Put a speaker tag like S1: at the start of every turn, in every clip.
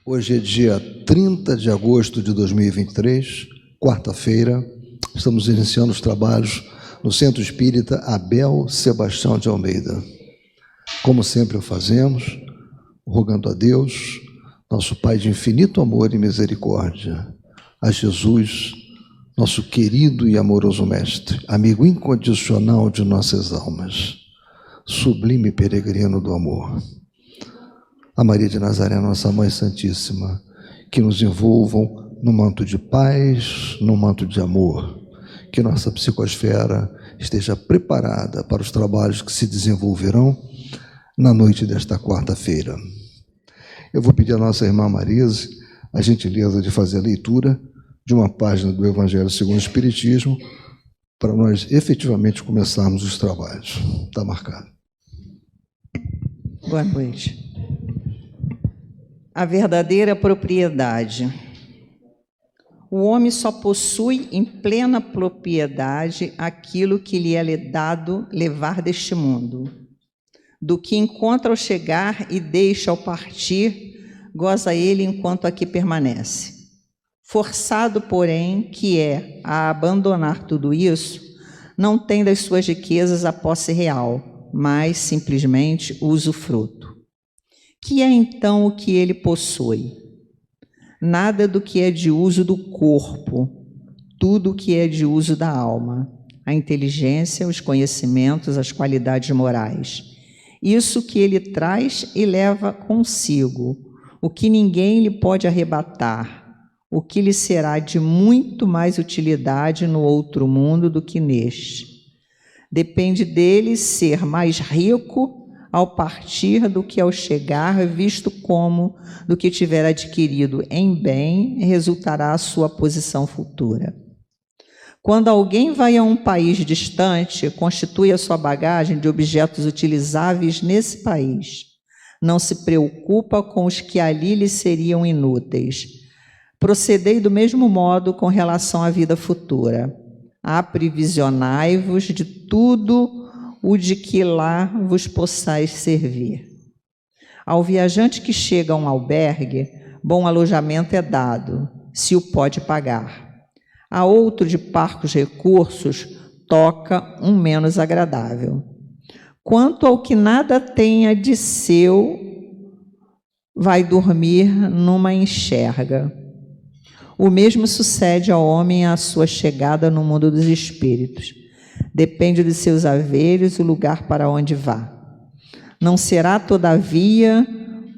S1: Hoje é dia 30 de agosto de 2023, quarta-feira. Estamos iniciando os trabalhos no Centro Espírita Abel Sebastião de Almeida. Como sempre o fazemos, rogando a Deus, nosso Pai de infinito amor e misericórdia, a Jesus, nosso querido e amoroso Mestre, amigo incondicional de nossas almas, sublime peregrino do amor, a Maria de Nazaré, nossa Mãe Santíssima, que nos envolvam no manto de paz, no manto de amor, que nossa psicosfera esteja preparada para os trabalhos que se desenvolverão na noite desta quarta-feira. Eu vou pedir à nossa irmã Marise a gentileza de fazer a leitura de uma página do Evangelho segundo o Espiritismo para nós efetivamente começarmos os trabalhos. Está marcado.
S2: Boa noite. A verdadeira propriedade. O homem só possui em plena propriedade aquilo que lhe é dado levar deste mundo. Do que encontra ao chegar e deixa ao partir, goza ele enquanto aqui permanece. Forçado, porém, que é a abandonar tudo isso, não tem das suas riquezas a posse real, mas simplesmente o usufruto. Que é então o que ele possui? Nada do que é de uso do corpo, tudo o que é de uso da alma, a inteligência, os conhecimentos, as qualidades morais. Isso que ele traz e leva consigo, o que ninguém lhe pode arrebatar, o que lhe será de muito mais utilidade no outro mundo do que neste. Depende dele ser mais rico ao partir do que ao chegar, visto como do que tiver adquirido em bem resultará a sua posição futura. Quando alguém vai a um país distante, constitui a sua bagagem de objetos utilizáveis nesse país. Não se preocupa com os que ali lhe seriam inúteis. Procedei do mesmo modo com relação à vida futura. Aprisionai-vos de tudo o de que lá vos possais servir. Ao viajante que chega a um albergue, bom alojamento é dado, se o pode pagar. A outro de parcos recursos, toca um menos agradável. Quanto ao que nada tenha de seu, vai dormir numa enxerga. O mesmo sucede ao homem à sua chegada no mundo dos espíritos. Depende de seus haveres o lugar para onde vá. Não será, todavia,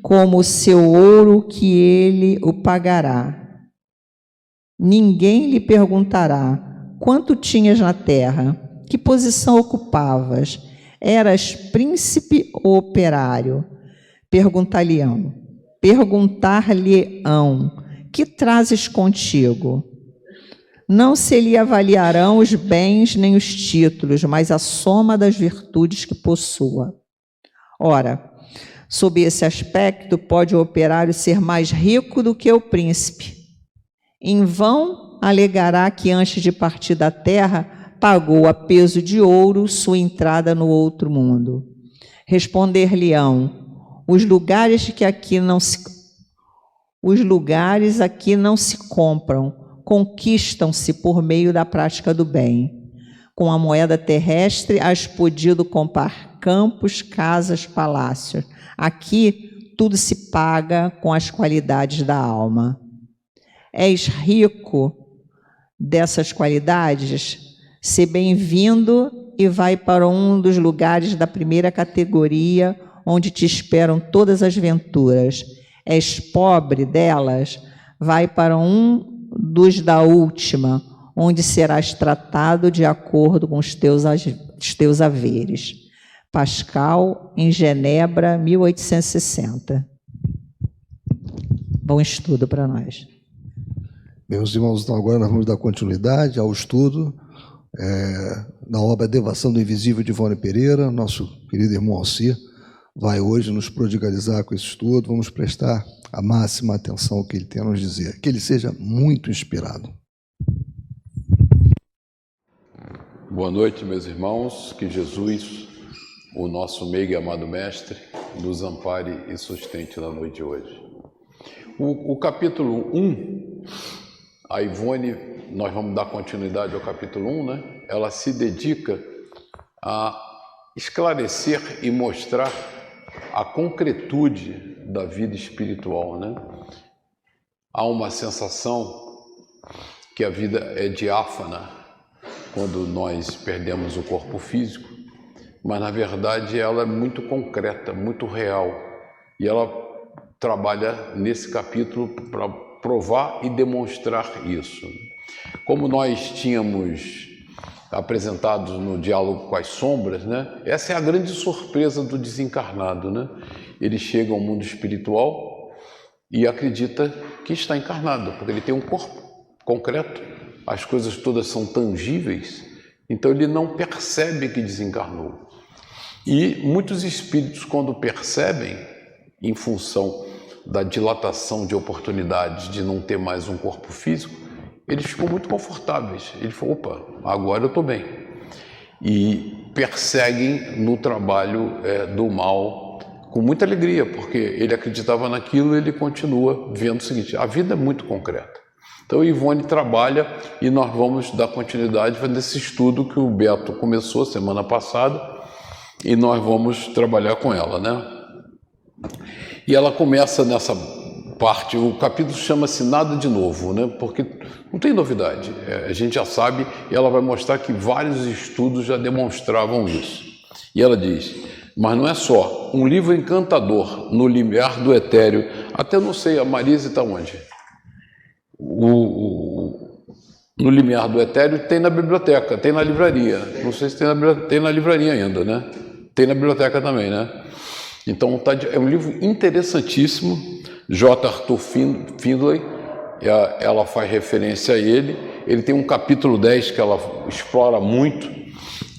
S2: como o seu ouro que ele o pagará. Ninguém lhe perguntará: quanto tinhas na terra? Que posição ocupavas? Eras príncipe ou operário? Perguntar-lhe-ão: que trazes contigo? Não se lhe avaliarão os bens nem os títulos, mas a soma das virtudes que possua. Ora, sob esse aspecto, pode o operário ser mais rico do que o príncipe. Em vão alegará que antes de partir da terra, pagou a peso de ouro sua entrada no outro mundo. Responder-lhe-ão: os lugares aqui não se compram, conquistam-se por meio da prática do bem. Com a moeda terrestre has podido comprar campos, casas, palácios. Aqui tudo se paga com as qualidades da alma. És rico dessas qualidades? Se bem-vindo e vai para um dos lugares da primeira categoria, onde te esperam todas as venturas. És pobre delas? Vai para um dos da última, onde serás tratado de acordo com os teus haveres. Pascal, em Genebra, 1860. Bom estudo para nós.
S1: Meus irmãos, então agora nós vamos dar continuidade ao estudo na obra Devação do Invisível de Ivone Pereira. Nosso querido irmão Alcir vai hoje nos prodigalizar com esse estudo. Vamos prestar a máxima atenção ao que ele tem a nos dizer. Que ele seja muito inspirado.
S3: Boa noite, meus irmãos. Que Jesus, o nosso meigo e amado Mestre, nos ampare e sustente na noite de hoje. O capítulo 1, a Ivone, nós vamos dar continuidade ao capítulo 1, né? Ela se dedica a esclarecer e mostrar a concretude da vida espiritual, né? Há uma sensação que a vida é diáfana quando nós perdemos o corpo físico, mas na verdade ela é muito concreta, muito real, e ela trabalha nesse capítulo para provar e demonstrar isso. Como nós tínhamos apresentados no diálogo com as sombras, né? Essa é a grande surpresa do desencarnado, né? Ele chega ao mundo espiritual e acredita que está encarnado, porque ele tem um corpo concreto, as coisas todas são tangíveis, então ele não percebe que desencarnou. E muitos espíritos, quando percebem, em função da dilatação de oportunidades de não ter mais um corpo físico, eles ficam muito confortáveis. Ele falou, opa, agora eu estou bem. E perseguem no trabalho do mal com muita alegria, porque ele acreditava naquilo e ele continua vendo o seguinte, a vida é muito concreta. Então Ivone trabalha e nós vamos dar continuidade nesse estudo que o Beto começou semana passada e nós vamos trabalhar com ela, né? E ela começa nessa parte, o capítulo chama-se Nada de Novo, né? Porque não tem novidade, a gente já sabe, e ela vai mostrar que vários estudos já demonstravam isso. E ela diz, mas não é só, um livro encantador no limiar do etéreo, até não sei, a Marise está onde? No limiar do etéreo tem na biblioteca, tem na livraria, não sei se tem na livraria ainda, né? Tem na biblioteca também, né? Então é um livro interessantíssimo, J. Arthur Findlay, ela faz referência a ele tem um capítulo 10 que ela explora muito,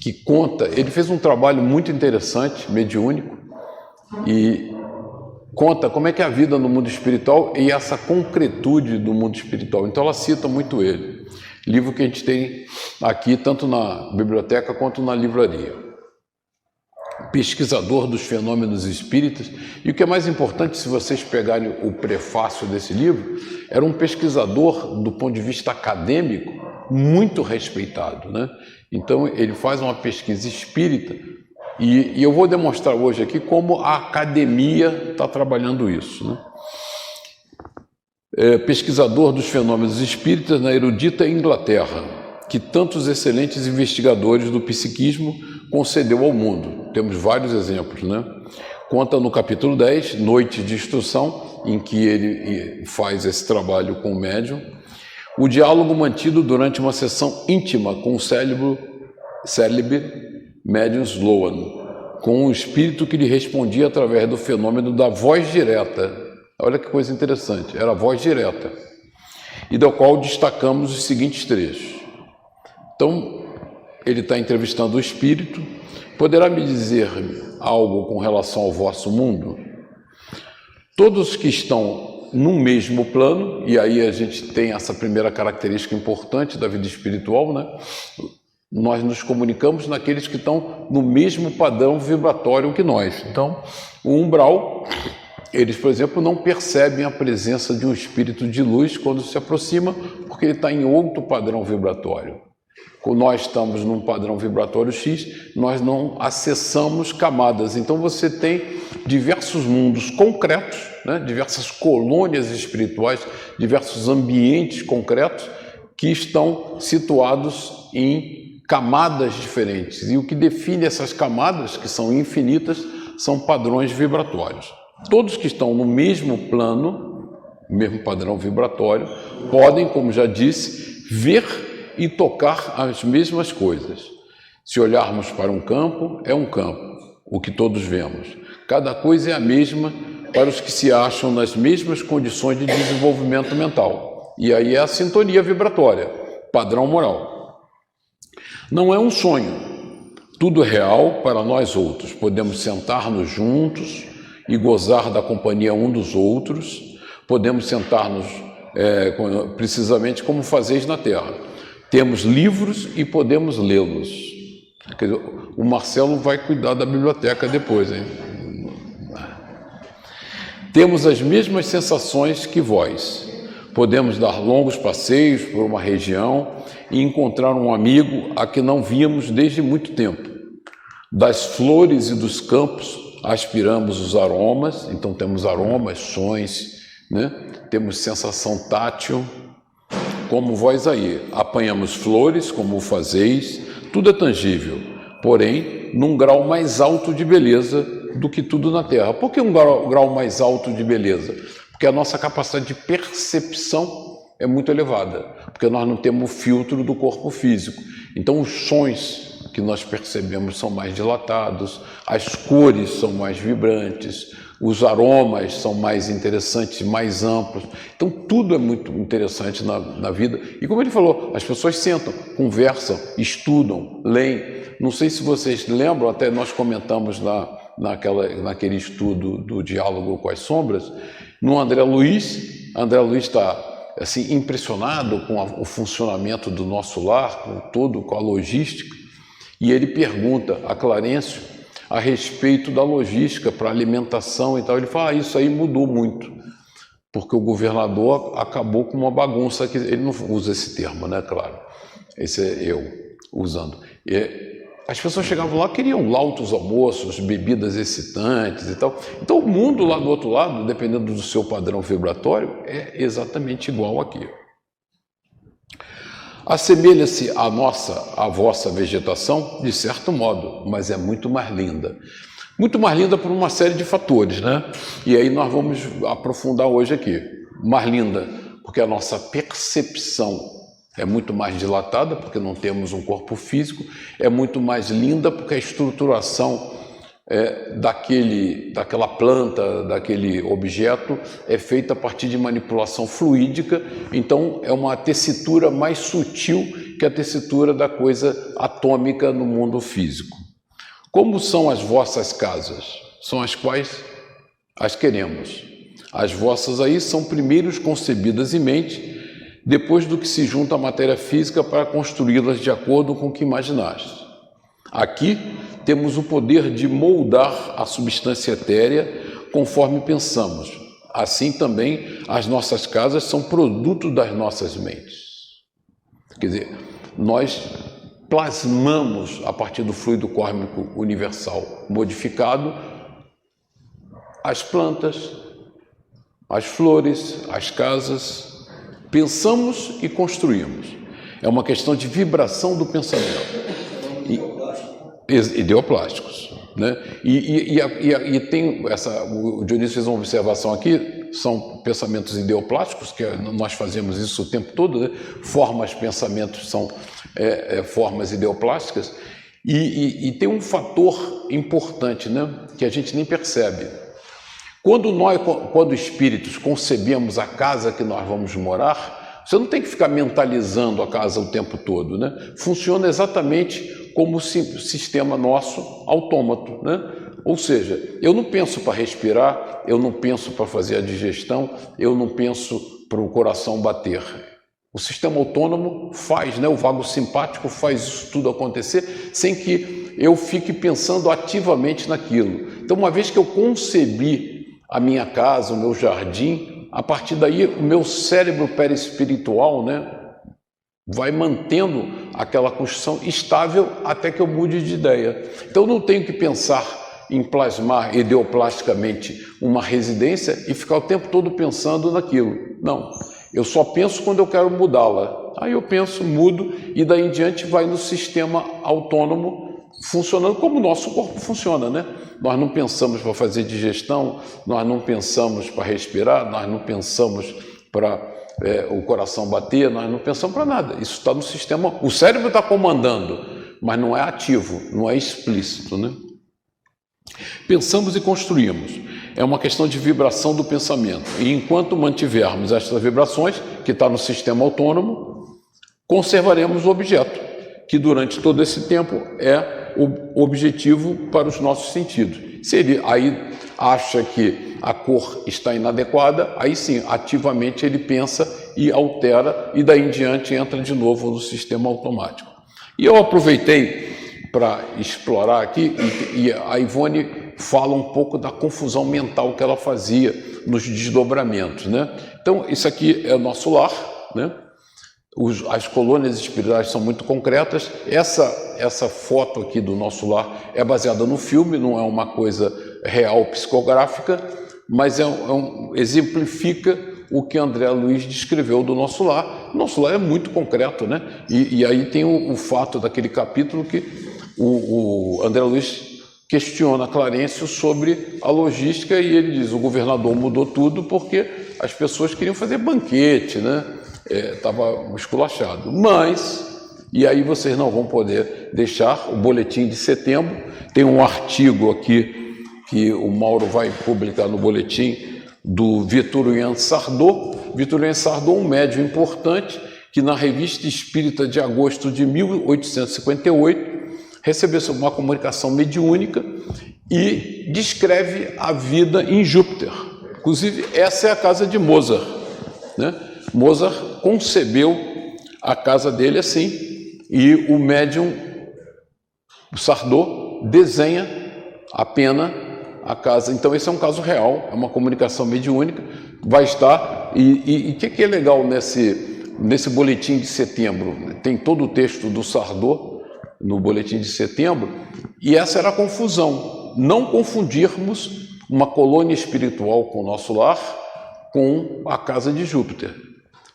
S3: que conta, ele fez um trabalho muito interessante, mediúnico, e conta como é que é a vida no mundo espiritual e essa concretude do mundo espiritual. Então ela cita muito ele, livro que a gente tem aqui tanto na biblioteca quanto na livraria. Pesquisador dos fenômenos espíritas, e o que é mais importante, se vocês pegarem o prefácio desse livro, era um pesquisador do ponto de vista acadêmico muito respeitado, né? Então ele faz uma pesquisa espírita e eu vou demonstrar hoje aqui como a academia está trabalhando isso, né? Pesquisador dos fenômenos espíritas na erudita Inglaterra, que tantos excelentes investigadores do psiquismo concedeu ao mundo. Temos vários exemplos, né? Conta no capítulo 10, Noite de Instrução, em que ele faz esse trabalho com o médium, o diálogo mantido durante uma sessão íntima com o célebre médium Sloan, com um espírito que lhe respondia através do fenômeno da voz direta. Olha que coisa interessante, era a voz direta, e da qual destacamos os seguintes trechos. Então, ele está entrevistando o espírito. Poderá me dizer algo com relação ao vosso mundo? Todos que estão no mesmo plano, e aí a gente tem essa primeira característica importante da vida espiritual, né? Nós nos comunicamos naqueles que estão no mesmo padrão vibratório que nós. Então, o umbral, eles, por exemplo, não percebem a presença de um espírito de luz quando se aproxima, porque ele está em outro padrão vibratório. Quando nós estamos num padrão vibratório X, nós não acessamos camadas. Então você tem diversos mundos concretos, né? Diversas colônias espirituais, diversos ambientes concretos que estão situados em camadas diferentes. E o que define essas camadas, que são infinitas, são padrões vibratórios. Todos que estão no mesmo plano, mesmo padrão vibratório, podem, como já disse, ver e tocar as mesmas coisas. Se olharmos para um campo, é um campo, o que todos vemos. Cada coisa é a mesma para os que se acham nas mesmas condições de desenvolvimento mental. E aí é a sintonia vibratória, padrão moral. Não é um sonho, tudo é real para nós outros. Podemos sentar-nos juntos e gozar da companhia um dos outros. Podemos sentar-nos precisamente como fazeis na Terra. Temos livros e podemos lê-los. Quer dizer, o Marcelo vai cuidar da biblioteca depois, hein? Temos as mesmas sensações que vós. Podemos dar longos passeios por uma região e encontrar um amigo a que não víamos desde muito tempo. Das flores e dos campos aspiramos os aromas, então temos aromas, sons, né? Temos sensação tátil, como vós aí. Apanhamos flores, como o fazeis, tudo é tangível, porém, num grau mais alto de beleza do que tudo na Terra. Por que um grau mais alto de beleza? Porque a nossa capacidade de percepção é muito elevada, porque nós não temos o filtro do corpo físico. Então, os sons que nós percebemos são mais dilatados, as cores são mais vibrantes, os aromas são mais interessantes, mais amplos. Então, tudo é muito interessante na vida. E como ele falou, as pessoas sentam, conversam, estudam, leem. Não sei se vocês lembram, até nós comentamos naquele estudo do diálogo com as sombras, no André Luiz está assim, impressionado com o funcionamento do nosso lar, com a logística, e ele pergunta a Clarencio a respeito da logística para alimentação e tal. Ele fala, isso aí mudou muito, porque o governador acabou com uma bagunça, ele não usa esse termo, né, claro, esse é eu usando. As pessoas chegavam lá, queriam altos almoços, bebidas excitantes e tal. Então o mundo lá do outro lado, dependendo do seu padrão vibratório, é exatamente igual aqui. Assemelha-se à vossa vegetação, de certo modo, mas é muito mais linda. Muito mais linda por uma série de fatores, né? E aí nós vamos aprofundar hoje aqui. Mais linda, porque a nossa percepção é muito mais dilatada, porque não temos um corpo físico. É muito mais linda, porque a estruturação daquela planta, daquele objeto, é feita a partir de manipulação fluídica, então é uma tessitura mais sutil que a tessitura da coisa atômica no mundo físico. Como são as vossas casas? São as quais as queremos. As vossas aí são primeiro concebidas em mente, depois do que se junta a matéria física para construí-las de acordo com o que imaginaste. Aqui temos o poder de moldar a substância etérea conforme pensamos. Assim também as nossas casas são produto das nossas mentes. Quer dizer, nós plasmamos a partir do fluido cósmico universal modificado as plantas, as flores, as casas. Pensamos e construímos. É uma questão de vibração do pensamento. Ideoplásticos, né? E tem o Dionísio fez uma observação aqui, são pensamentos ideoplásticos, que nós fazemos isso o tempo todo, né? Formas, pensamentos são formas ideoplásticas, e tem um fator importante, né? Que a gente nem percebe. Quando espíritos concebemos a casa que nós vamos morar, você não tem que ficar mentalizando a casa o tempo todo, né? Funciona exatamente como o sistema nosso autômato, né? Ou seja, eu não penso para respirar, eu não penso para fazer a digestão, eu não penso para o coração bater. O sistema autônomo faz, né? O vago simpático faz isso tudo acontecer sem que eu fique pensando ativamente naquilo. Então, uma vez que eu concebi a minha casa, o meu jardim, a partir daí o meu cérebro perispiritual, né, vai mantendo aquela construção estável até que eu mude de ideia. Então eu não tenho que pensar em plasmar ideoplasticamente uma residência e ficar o tempo todo pensando naquilo. Não, eu só penso quando eu quero mudá-la. Aí eu penso, mudo e daí em diante vai no sistema autônomo funcionando como o nosso corpo funciona, né? Nós não pensamos para fazer digestão, nós não pensamos para respirar, nós não pensamos para o coração bater, nós não pensamos para nada. Isso está no sistema, o cérebro está comandando, mas não é ativo, não é explícito, né? Pensamos e construímos. É uma questão de vibração do pensamento. E enquanto mantivermos estas vibrações, que está no sistema autônomo, conservaremos o objeto, que durante todo esse tempo é o objetivo para os nossos sentidos. Se ele aí acha que a cor está inadequada, aí sim, ativamente ele pensa e altera, e daí em diante entra de novo no sistema automático. E eu aproveitei para explorar aqui, e a Ivone fala um pouco da confusão mental que ela fazia nos desdobramentos, né? Então, isso aqui é o nosso lar, né? As colônias espirituais são muito concretas. Essa foto aqui do nosso lar é baseada no filme, não é uma coisa real psicográfica, mas exemplifica o que André Luiz descreveu do nosso lar. O nosso lar é muito concreto, né? E aí tem o fato daquele capítulo que o André Luiz questiona Clarencio sobre a logística e ele diz: o governador mudou tudo porque as pessoas queriam fazer banquete, né? Estava esculachado. Mas, e aí vocês não vão poder deixar o boletim de setembro. Tem um artigo aqui que o Mauro vai publicar no boletim do Vitorien Sardô. Vitorien Sardô, um médium importante, que na Revista Espírita de agosto de 1858 recebeu uma comunicação mediúnica e descreve a vida em Júpiter. Inclusive, essa é a casa de Mozart, né? Mozart concebeu a casa dele assim, e o médium Sardô desenha a pena a casa. Então esse é um caso real, é uma comunicação mediúnica, vai estar. E o que é legal nesse boletim de setembro? Tem todo o texto do Sardô no boletim de setembro, e essa era a confusão, não confundirmos uma colônia espiritual com o nosso lar com a casa de Júpiter.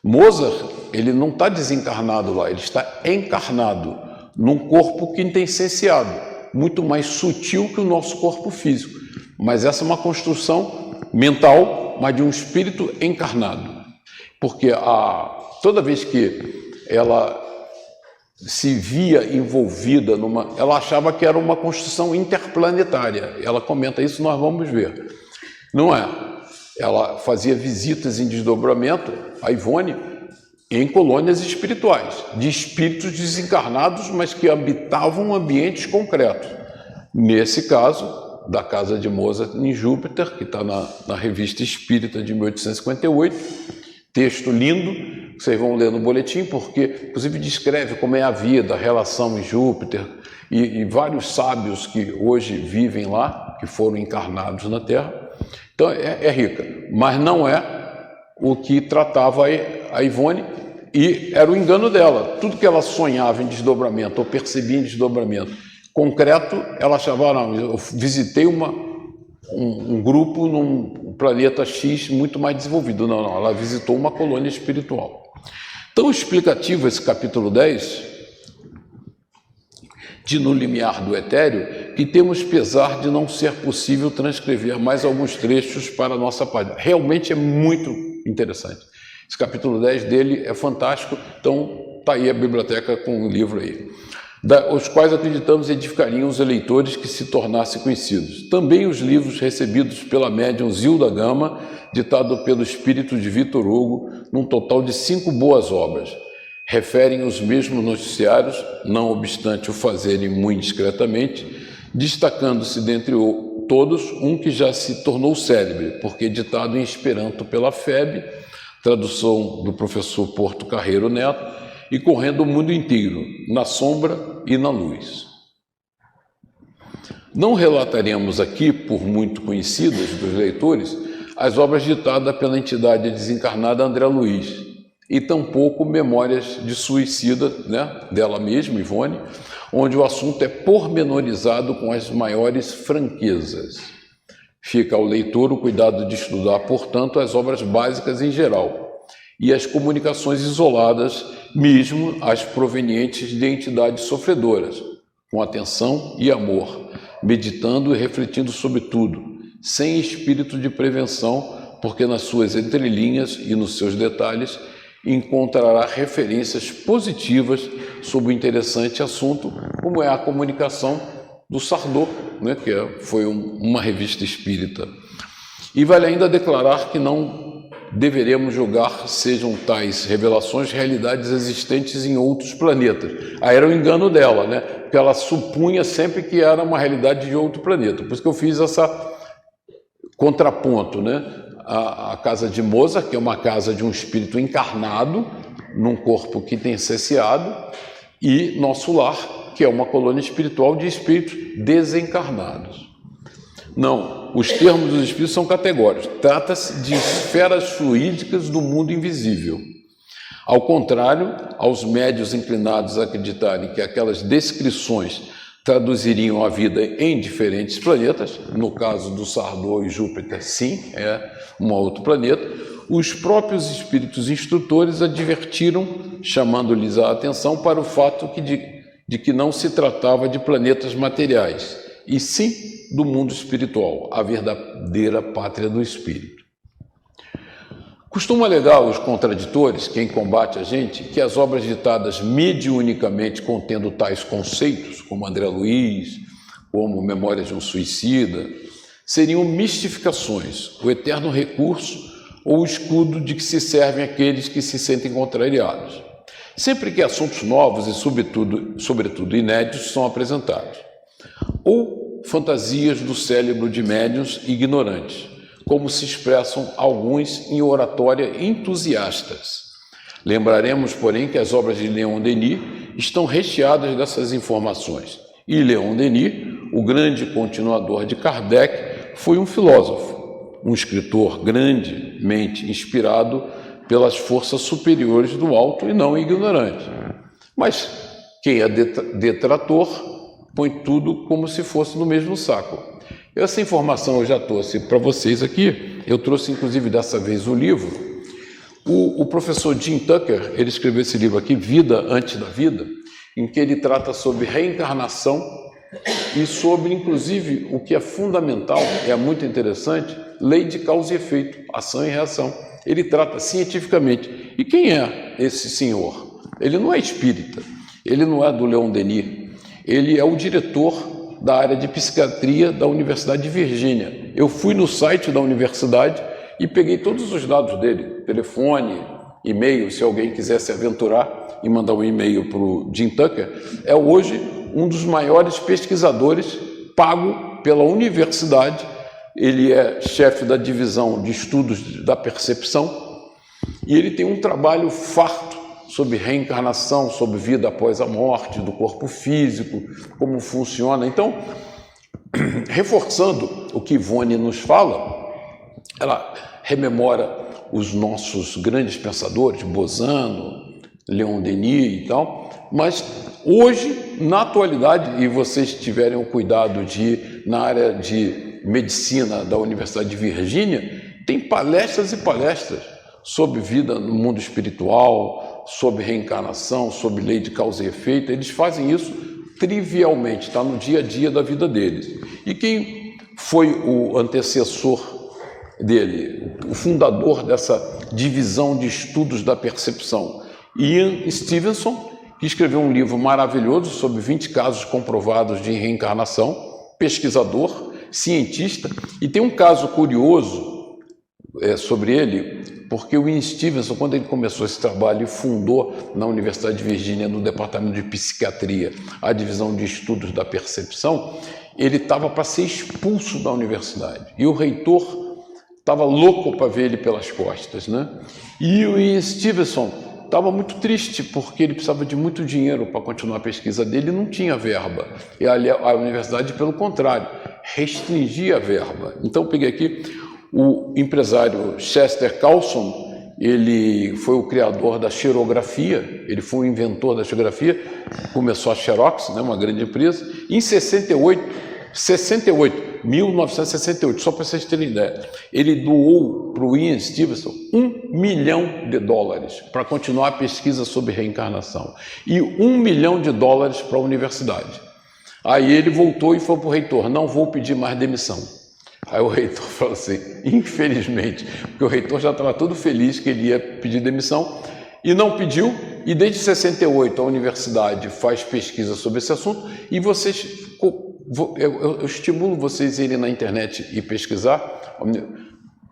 S3: Mozart, ele não está desencarnado lá, ele está encarnado num corpo quintessenciado, muito mais sutil que o nosso corpo físico. Mas essa é uma construção mental, mas de um espírito encarnado. Porque toda vez que ela se via envolvida ela achava que era uma construção interplanetária. Ela comenta isso, nós vamos ver. Não é. Ela fazia visitas em desdobramento, a Ivone, em colônias espirituais, de espíritos desencarnados, mas que habitavam ambientes concretos. Nesse caso, da casa de Mozart em Júpiter, que está na Revista Espírita de 1858, texto lindo, que vocês vão ler no boletim, porque, inclusive, descreve como é a vida, a relação em Júpiter, e vários sábios que hoje vivem lá, que foram encarnados na Terra. Então, é rica, mas não é o que tratava a Ivone, e era o engano dela. Tudo que ela sonhava em desdobramento, ou percebia em desdobramento concreto, ela achava: não, eu visitei um grupo num planeta X muito mais desenvolvido. Não, ela visitou uma colônia espiritual. Tão explicativo esse capítulo 10, de No Limiar do Etéreo, que temos pesar de não ser possível transcrever mais alguns trechos para a nossa página. Realmente é muito interessante. Esse capítulo 10 dele é fantástico, então está aí a biblioteca com o livro aí. Os quais acreditamos edificariam os eleitores que se tornassem conhecidos. Também os livros recebidos pela médium Zilda Gama, ditado pelo espírito de Vitor Hugo, num total de 5 boas obras. Referem os mesmos noticiários, não obstante o fazerem muito discretamente, destacando-se dentre todos um que já se tornou célebre, porque editado em Esperanto pela FEB, tradução do professor Porto Carreiro Neto, e correndo o mundo inteiro, na sombra e na luz. Não relataremos aqui, por muito conhecidas dos leitores, as obras ditadas pela entidade desencarnada André Luiz, e tampouco memórias de suicida, né, dela mesma, Ivone, onde o assunto é pormenorizado com as maiores franquezas. Fica ao leitor o cuidado de estudar, portanto, as obras básicas em geral, e as comunicações isoladas, mesmo as provenientes de entidades sofredoras, com atenção e amor, meditando e refletindo sobre tudo, sem espírito de prevenção, porque nas suas entrelinhas e nos seus detalhes encontrará referências positivas sobre o interessante assunto, como é a comunicação do Sardô, né, que foi uma revista espírita. E vale ainda declarar que não deveremos julgar sejam tais revelações realidades existentes em outros planetas. Aí era o engano dela, né? Porque ela supunha sempre que era uma realidade de outro planeta. Por isso que eu fiz essa contraponto, né? A casa de Mozart, que é uma casa de um espírito encarnado, num corpo quintessenciado, e Nosso Lar, que é uma colônia espiritual de espíritos desencarnados. Não, os termos dos espíritos são categóricos. Trata-se de esferas fluídicas do mundo invisível. Ao contrário, aos médios inclinados a acreditarem que aquelas descrições traduziriam a vida em diferentes planetas, no caso do Sardô e Júpiter, sim, é um outro planeta, os próprios espíritos instrutores advertiram, chamando-lhes a atenção para o fato de que não se tratava de planetas materiais, e sim do mundo espiritual, a verdadeira pátria do espírito. Costuma alegar os contraditores, quem combate a gente, que as obras ditadas mediunicamente contendo tais conceitos, como André Luiz, como Memórias de um Suicida, seriam mistificações, o eterno recurso ou o escudo de que se servem aqueles que se sentem contrariados, sempre que assuntos novos e, sobretudo inéditos, são apresentados, ou fantasias do cérebro de médiuns ignorantes, como se expressam alguns em oratória entusiastas. Lembraremos, porém, que as obras de Leon Denis estão recheadas dessas informações. E Leon Denis, o grande continuador de Kardec, foi um filósofo, um escritor grandemente inspirado pelas forças superiores do alto e não ignorante. Mas quem é detrator põe tudo como se fosse no mesmo saco. Essa informação eu já trouxe para vocês aqui, eu trouxe inclusive dessa vez o livro. O professor Jim Tucker, ele escreveu esse livro aqui, Vida Antes da Vida, em que ele trata sobre reencarnação e sobre, inclusive, o que é fundamental, é muito interessante, lei de causa e efeito, ação e reação. Ele trata cientificamente. E quem é esse senhor? Ele não é espírita, ele não é do Leon Denis, ele é o diretor da área de psiquiatria da Universidade de Virgínia. Eu fui no site da universidade e peguei todos os dados dele, telefone, e-mail, se alguém quiser se aventurar e mandar um e-mail para o Jim Tucker. É hoje um dos maiores pesquisadores pago pela universidade. Ele é chefe da divisão de estudos da percepção e ele tem um trabalho farto sobre reencarnação, sobre vida após a morte, do corpo físico, como funciona. Então, reforçando o que Ivone nos fala, ela rememora os nossos grandes pensadores, Bozano, Leon Denis e tal, mas hoje, na atualidade, e vocês tiverem o cuidado de ir na área de medicina da Universidade de Virgínia, tem palestras e palestras sobre vida no mundo espiritual, sobre reencarnação, sobre lei de causa e efeito. Eles fazem isso trivialmente, está no dia a dia da vida deles. E quem foi o antecessor dele, o fundador dessa divisão de estudos da percepção? Ian Stevenson, que escreveu um livro maravilhoso sobre 20 casos comprovados de reencarnação, pesquisador, cientista, e tem um caso curioso sobre ele, porque o Ian Stevenson, quando ele começou esse trabalho e fundou na Universidade de Virgínia, no Departamento de Psiquiatria, a divisão de estudos da percepção, ele estava para ser expulso da universidade. E o reitor estava louco para ver ele pelas costas, né? E o Ian Stevenson estava muito triste, porque ele precisava de muito dinheiro para continuar a pesquisa dele e não tinha verba. E a universidade, pelo contrário, restringia a verba. Então, eu peguei aqui o empresário Chester Carlson. Ele foi o criador da xerografia, ele foi o inventor da xerografia, começou a Xerox, né, uma grande empresa, em 1968, só para vocês terem ideia, ele doou para o Ian Stevenson $1 milhão para continuar a pesquisa sobre reencarnação e $1 milhão para a universidade. Aí ele voltou e falou para o reitor: não vou pedir mais demissão. Aí o reitor falou assim, infelizmente, porque o reitor já estava todo feliz que ele ia pedir demissão e não pediu, e desde 68 a universidade faz pesquisa sobre esse assunto e vocês, eu estimulo vocês a irem na internet e pesquisar,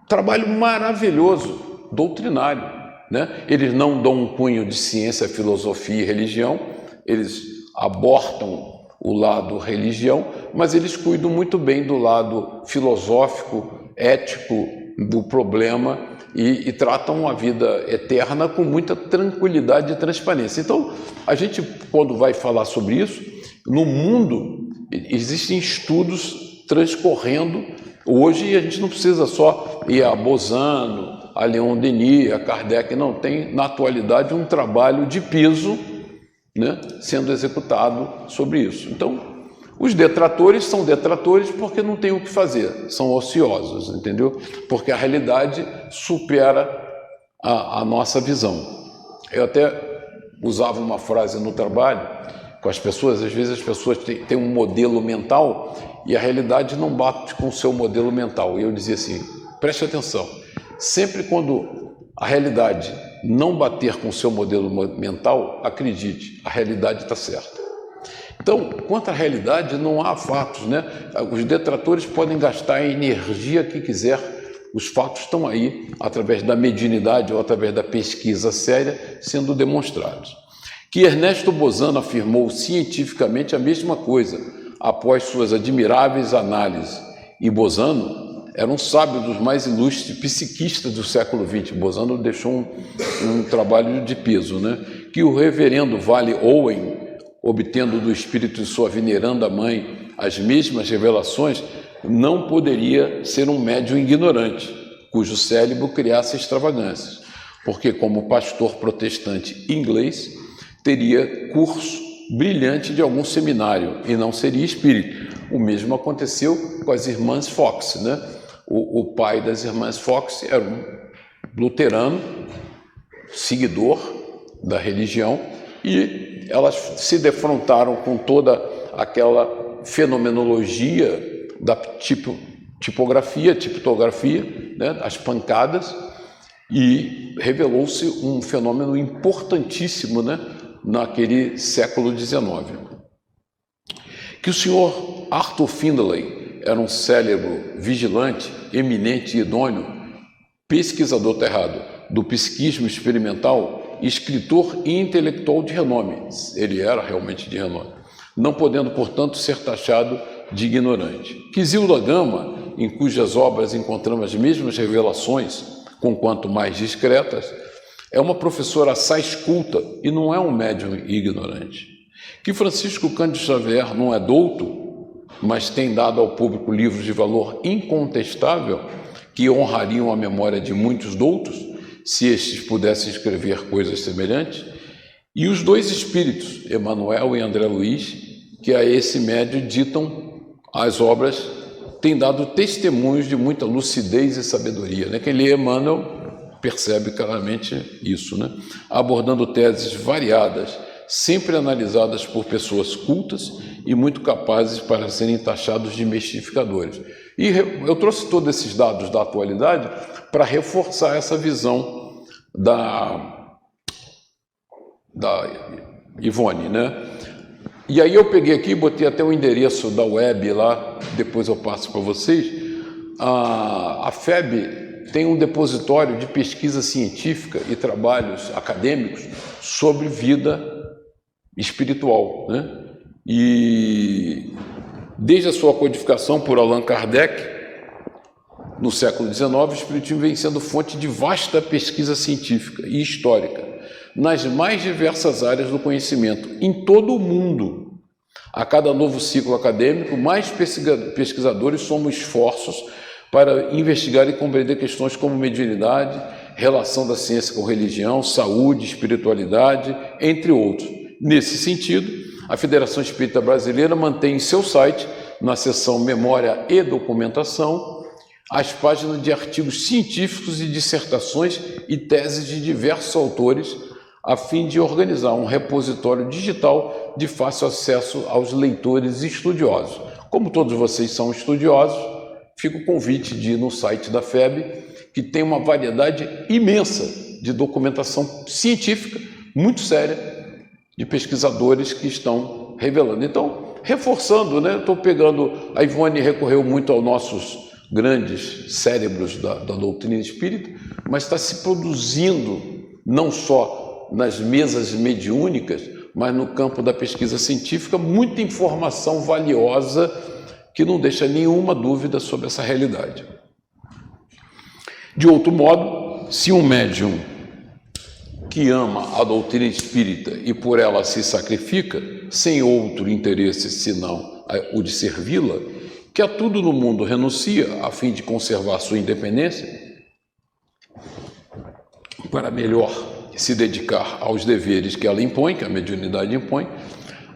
S3: trabalho maravilhoso, doutrinário, né? Eles não dão um cunho de ciência, filosofia e religião, eles abortam o lado religião, mas eles cuidam muito bem do lado filosófico, ético do problema e tratam a vida eterna com muita tranquilidade e transparência. Então, a gente, quando vai falar sobre isso, no mundo existem estudos transcorrendo. Hoje a gente não precisa só ir a Bozano, a Leon Denis, a Kardec, não. Tem, na atualidade, um trabalho de peso, né, sendo executado sobre isso. Então, os detratores são detratores porque não tem o que fazer, são ociosos, entendeu? Porque a realidade supera a nossa visão. Eu até usava uma frase no trabalho com as pessoas, às vezes as pessoas têm um modelo mental e a realidade não bate com o seu modelo mental. E eu dizia assim, preste atenção, sempre quando a realidade não bater com o seu modelo mental, acredite, a realidade está certa. Então, quanto à realidade, não há fatos, né? Os detratores podem gastar a energia que quiser, os fatos estão aí, através da mediunidade ou através da pesquisa séria, sendo demonstrados. Que Ernesto Bozano afirmou cientificamente a mesma coisa, após suas admiráveis análises. E Bozano era um sábio dos mais ilustres psiquistas do século XX. Bozano deixou um trabalho de peso, né? Que o reverendo Vale Owen, obtendo do espírito de sua veneranda mãe as mesmas revelações, não poderia ser um médium ignorante, cujo cérebro criasse extravagâncias, porque como pastor protestante inglês, teria curso brilhante de algum seminário e não seria espírito. O mesmo aconteceu com as irmãs Fox, né? O pai das irmãs Fox era um luterano, seguidor da religião, e elas se defrontaram com toda aquela fenomenologia da tipografia, né, as pancadas, e revelou-se um fenômeno importantíssimo, né, naquele século XIX. Que o senhor Arthur Findlay era um cérebro vigilante, eminente e idôneo, pesquisador do psiquismo experimental, escritor e intelectual de renome. Ele era realmente de renome, não podendo, portanto, ser taxado de ignorante. Que Zilda Gama, em cujas obras encontramos as mesmas revelações, conquanto mais discretas, é uma professora assaz culta e não é um médium ignorante. Que Francisco Cândido Xavier não é douto, mas tem dado ao público livros de valor incontestável que honrariam a memória de muitos doutos, se estes pudessem escrever coisas semelhantes, e os dois espíritos, Emmanuel e André Luiz, que a esse médio ditam as obras, têm dado testemunhos de muita lucidez e sabedoria, né? Quem lê Emmanuel percebe claramente isso, né? Abordando teses variadas, sempre analisadas por pessoas cultas e muito capazes para serem taxados de mistificadores. E eu trouxe todos esses dados da atualidade para reforçar essa visão da Ivone, né? E aí eu peguei aqui, botei até o endereço da web lá, depois eu passo para vocês. A FEB tem um depositório de pesquisa científica e trabalhos acadêmicos sobre vida espiritual, né? E desde a sua codificação por Allan Kardec, no século XIX, o Espiritismo vem sendo fonte de vasta pesquisa científica e histórica nas mais diversas áreas do conhecimento, em todo o mundo. A cada novo ciclo acadêmico, mais pesquisadores somam esforços para investigar e compreender questões como mediunidade, relação da ciência com religião, saúde, espiritualidade, entre outros. Nesse sentido, a Federação Espírita Brasileira mantém em seu site, na seção Memória e Documentação, as páginas de artigos científicos e dissertações e teses de diversos autores, a fim de organizar um repositório digital de fácil acesso aos leitores estudiosos. Como todos vocês são estudiosos, fica o convite de ir no site da FEB, que tem uma variedade imensa de documentação científica, muito séria, de pesquisadores que estão revelando. Então, reforçando, né? Estou pegando, a Ivone recorreu muito aos nossos grandes cérebros da doutrina espírita, mas está se produzindo não só nas mesas mediúnicas, mas no campo da pesquisa científica, muita informação valiosa que não deixa nenhuma dúvida sobre essa realidade. De outro modo, se um médium que ama a doutrina espírita e por ela se sacrifica, sem outro interesse senão o de servi-la, que a tudo no mundo renuncia a fim de conservar sua independência, para melhor se dedicar aos deveres que ela impõe, que a mediunidade impõe,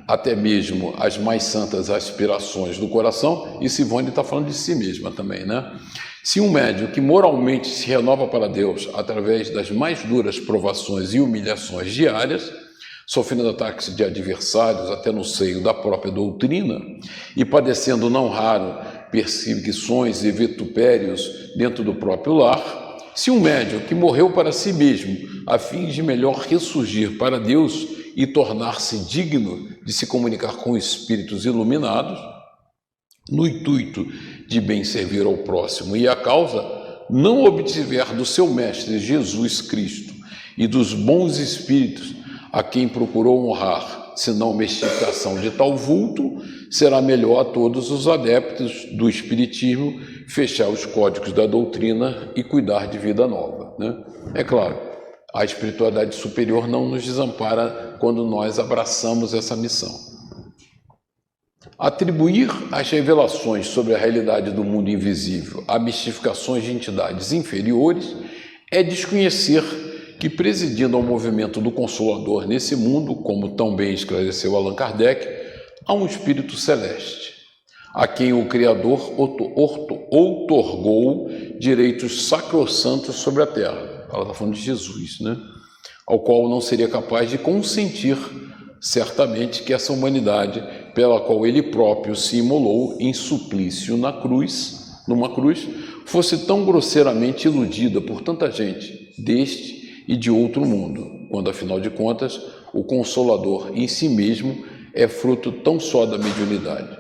S3: até mesmo as mais santas aspirações do coração. E Simone está falando de si mesma também, né? Se um médium que moralmente se renova para Deus através das mais duras provações e humilhações diárias, sofrendo ataques de adversários até no seio da própria doutrina e padecendo não raro perseguições e vitupérios dentro do próprio lar, se um médium que morreu para si mesmo a fim de melhor ressurgir para Deus e tornar-se digno de se comunicar com espíritos iluminados, no intuito de bem servir ao próximo e à causa, não obtiver do seu mestre Jesus Cristo e dos bons espíritos a quem procurou honrar, senão mistificação de tal vulto, será melhor a todos os adeptos do Espiritismo fechar os códigos da doutrina e cuidar de vida nova, né? É claro, a espiritualidade superior não nos desampara quando nós abraçamos essa missão. Atribuir as revelações sobre a realidade do mundo invisível a mistificações de entidades inferiores é desconhecer que, presidindo ao movimento do Consolador nesse mundo, como tão bem esclareceu Allan Kardec, há um espírito celeste, a quem o Criador outorgou direitos sacrossantos sobre a terra. Ela está falando de Jesus, né? Ao qual não seria capaz de consentir, certamente, que essa humanidade, pela qual ele próprio se imolou em suplício numa cruz, fosse tão grosseiramente iludida por tanta gente deste e de outro mundo, quando, afinal de contas, o Consolador em si mesmo é fruto tão só da mediunidade.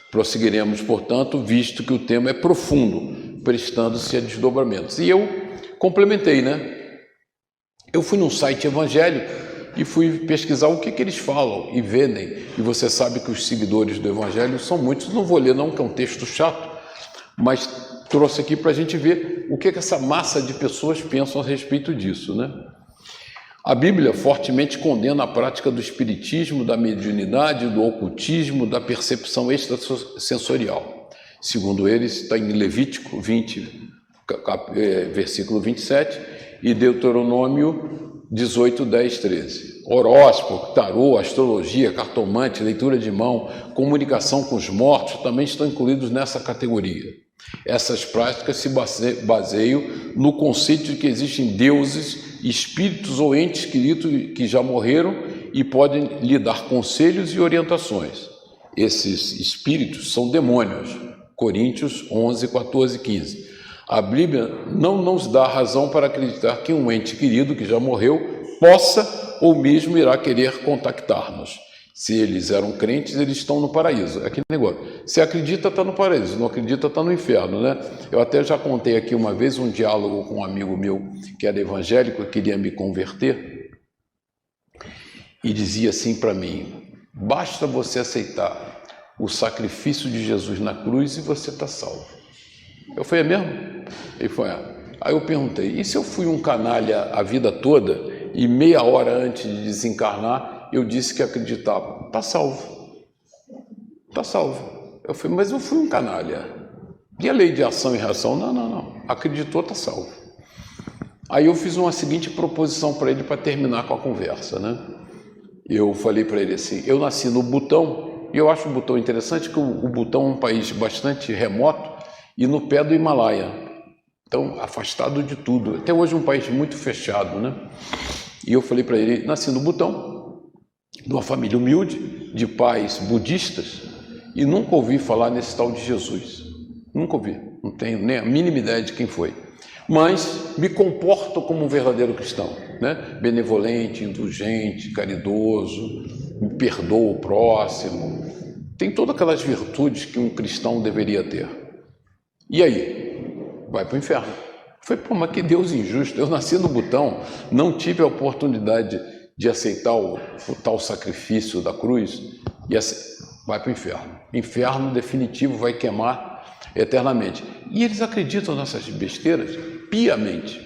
S3: Prosseguiremos, portanto, visto que o tema é profundo, prestando-se a desdobramentos. E eu complementei, né? Eu fui num site evangélico e fui pesquisar o que eles falam e vendem. E você sabe que os seguidores do Evangelho são muitos. Não vou ler não, que é um texto chato, mas trouxe aqui para a gente ver o que essa massa de pessoas pensam a respeito disso, né? A Bíblia fortemente condena a prática do espiritismo, da mediunidade, do ocultismo, da percepção extrasensorial. Segundo eles, está em Levítico 20, versículo 27, e Deuteronômio 18, 10, 13. Horóscopo, tarô, astrologia, cartomante, leitura de mão, comunicação com os mortos também estão incluídos nessa categoria. Essas práticas se baseiam no conceito de que existem deuses, espíritos ou entes queridos que já morreram e podem lhe dar conselhos e orientações. Esses espíritos são demônios. Coríntios 11, 14, 15. A Bíblia não nos dá razão para acreditar que um ente querido que já morreu possa ou mesmo irá querer contactar-nos. Se eles eram crentes, eles estão no paraíso. É aquele negócio. Se acredita, está no paraíso. Não acredita, está no inferno, né? Eu até já contei aqui uma vez um diálogo com um amigo meu que era evangélico e queria me converter. E dizia assim para mim: basta você aceitar o sacrifício de Jesus na cruz e você está salvo. Eu falei: é mesmo? Ele foi. Aí eu perguntei: e se eu fui um canalha a vida toda e meia hora antes de desencarnar eu disse que acreditava? Está salvo. Está salvo. Eu falei: mas eu fui um canalha. E a lei de ação e reação? Não. Acreditou, está salvo. Aí eu fiz uma seguinte proposição para ele para terminar com a conversa, né? Eu falei para ele assim: eu nasci no Butão, e eu acho o Butão interessante, que o Butão é um país bastante remoto e no pé do Himalaia. Então, afastado de tudo. Até hoje é um país muito fechado, né? E eu falei para ele: nasci no Butão, de uma família humilde, de pais budistas, e nunca ouvi falar nesse tal de Jesus. Nunca ouvi, não tenho nem a mínima ideia de quem foi. Mas me comporto como um verdadeiro cristão, né? Benevolente, indulgente, caridoso, me perdoo o próximo. Tem todas aquelas virtudes que um cristão deveria ter. E aí? Vai para o inferno. Eu falei: pô, mas que Deus injusto. Eu nasci no Butão, não tive a oportunidade de aceitar o tal sacrifício da cruz, e vai para o inferno. Inferno definitivo, vai queimar eternamente. E eles acreditam nessas besteiras piamente.